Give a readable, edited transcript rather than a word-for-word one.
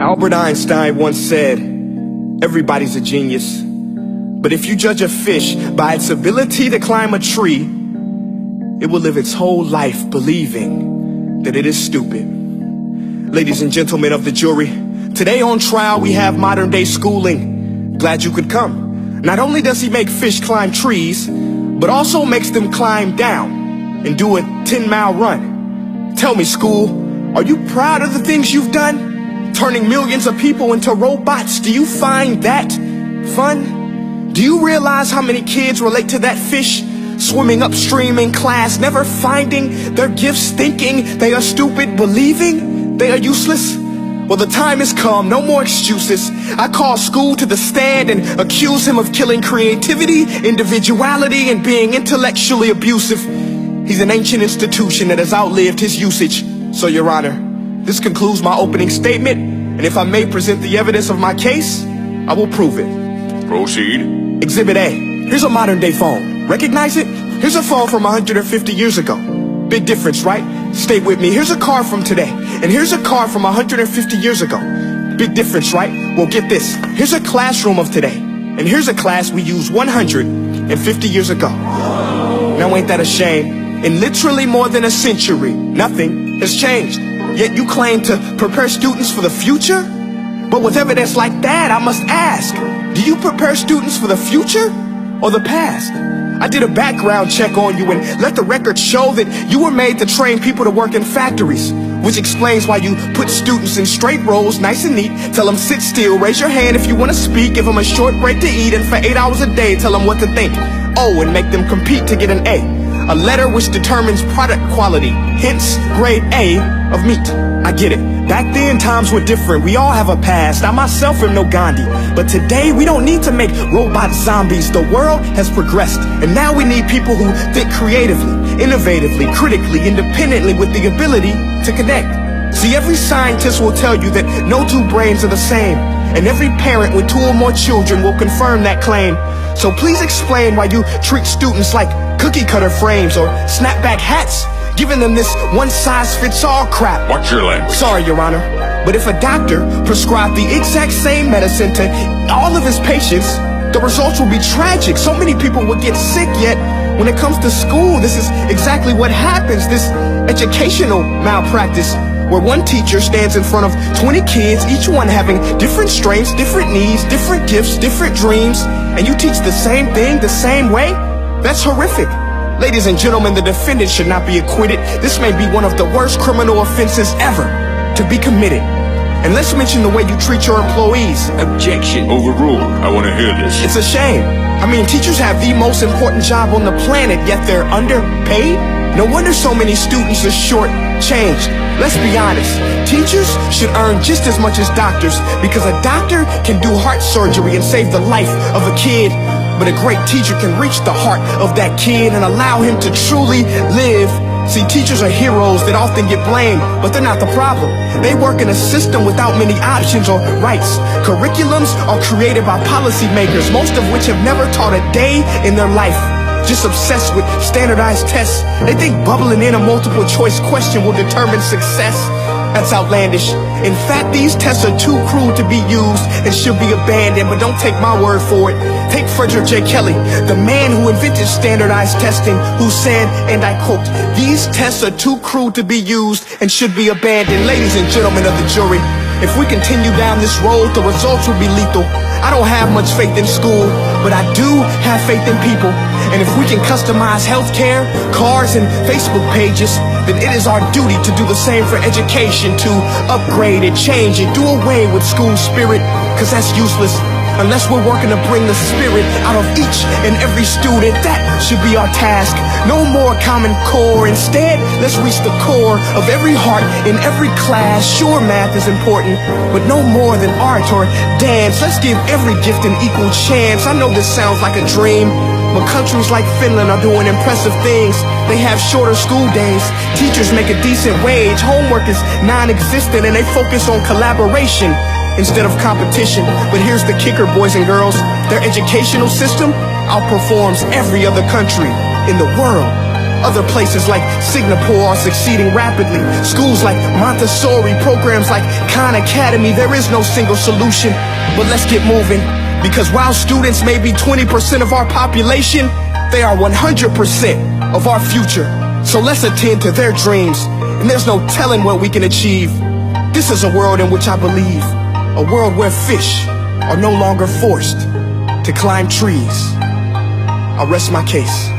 Albert Einstein once said, everybody's a genius, but if you judge a fish by its ability to climb a tree, it will live its whole life believing that it is stupid. Ladies and gentlemen of the jury, today on trial we have modern day schooling. Glad you could come. Not only does he make fish climb trees, but also makes them climb down and do a 10-mile run. Tell me, school, are you proud of the things you've done? Turning millions of people into robots, do you find that fun? Do you realize how many kids relate to that fish swimming upstream in class, never finding their gifts, thinking they are stupid, believing they are useless? Well, the time has come, no more excuses. I call school to the stand and accuse him of killing creativity, individuality, and being intellectually abusive. He's an ancient institution that has outlived his usage. So, Your Honor, this concludes my opening statement, and if I may present the evidence of my case, I will prove it. Proceed. Exhibit A. Here's a modern day phone. Recognize it? Here's a phone from 150 years ago. Big difference, right? Stay with me. Here's a car from today, and here's a car from 150 years ago. Big difference, right? Well, get this. Here's a classroom of today, and here's a class we used 150 years ago. Now ain't that a shame? In literally more than a century, nothing has changed. Yet you claim to prepare students for the future? But with evidence like that, I must ask, do you prepare students for the future or the past? I did a background check on you and let the record show that you were made to train people to work in factories, which explains why you put students in straight rows, nice and neat, tell them sit still, raise your hand if you want to speak, give them a short break to eat, and for 8 hours a day, tell them what to think. Oh, and make them compete to get an A letter which determines product quality, hence grade A of meat. I get it. Back then, times were different. We all have a past. I myself am no Gandhi. But today, we don't need to make robot zombies. The world has progressed. And now we need people who think creatively, innovatively, critically, independently, with the ability to connect. See, every scientist will tell you that no two brains are the same. And every parent with 2 or more children will confirm that claim. So please explain why you treat students like cookie cutter frames or snapback hats, giving them this one-size-fits-all crap. Watch your language. Sorry, Your Honor, but if a doctor prescribed the exact same medicine to all of his patients, the results will be tragic. So many people would get sick, yet when it comes to school, this is exactly what happens. This educational malpractice, where one teacher stands in front of 20 kids, each one having different strengths, different needs, different gifts, different dreams, and you teach the same thing the same way? That's horrific. Ladies and gentlemen, the defendant should not be acquitted. This may be one of the worst criminal offenses ever to be committed. And let's mention the way you treat your employees. Objection. Overruled. I want to hear this. It's a shame. I mean, teachers have the most important job on the planet, yet they're underpaid? No wonder so many students are short-changed. Let's be honest. Teachers should earn just as much as doctors, because a doctor can do heart surgery and save the life of a kid. But a great teacher can reach the heart of that kid and allow him to truly live. See, teachers are heroes that often get blamed, but they're not the problem. They work in a system without many options or rights. Curriculums are created by policymakers, most of which have never taught a day in their life. Just obsessed with standardized tests. They think bubbling in a multiple choice question will determine success. That's outlandish. In fact, these tests are too cruel to be used and should be abandoned, but don't take my word for it. Take Frederick J. Kelly, the man who invented standardized testing, who said, and I quote, "These tests are too cruel to be used and should be abandoned." Ladies and gentlemen of the jury, if we continue down this road, the results will be lethal. I don't have much faith in school, but I do have faith in people. And if we can customize healthcare, cars, and Facebook pages, then it is our duty to do the same for education, to upgrade and change and do away with school spirit, because that's useless. Unless we're working to bring the spirit out of each and every student, that should be our task. No more Common Core. Instead, let's reach the core of every heart in every class. Sure, math is important, but no more than art or dance. Let's give every gift an equal chance. I know this sounds like a dream, but countries like Finland are doing impressive things. They have shorter school days. Teachers make a decent wage. Homework is non-existent, and they focus on collaboration instead of competition. But here's the kicker, boys and girls. Their educational system outperforms every other country in the world. Other places like Singapore are succeeding rapidly. Schools like Montessori, programs like Khan Academy, there is no single solution. But let's get moving, because while students may be 20% of our population, they are 100% of our future. So let's attend to their dreams, and there's no telling what we can achieve. This is a world in which I believe, a world where fish are no longer forced to climb trees. I'll rest my case.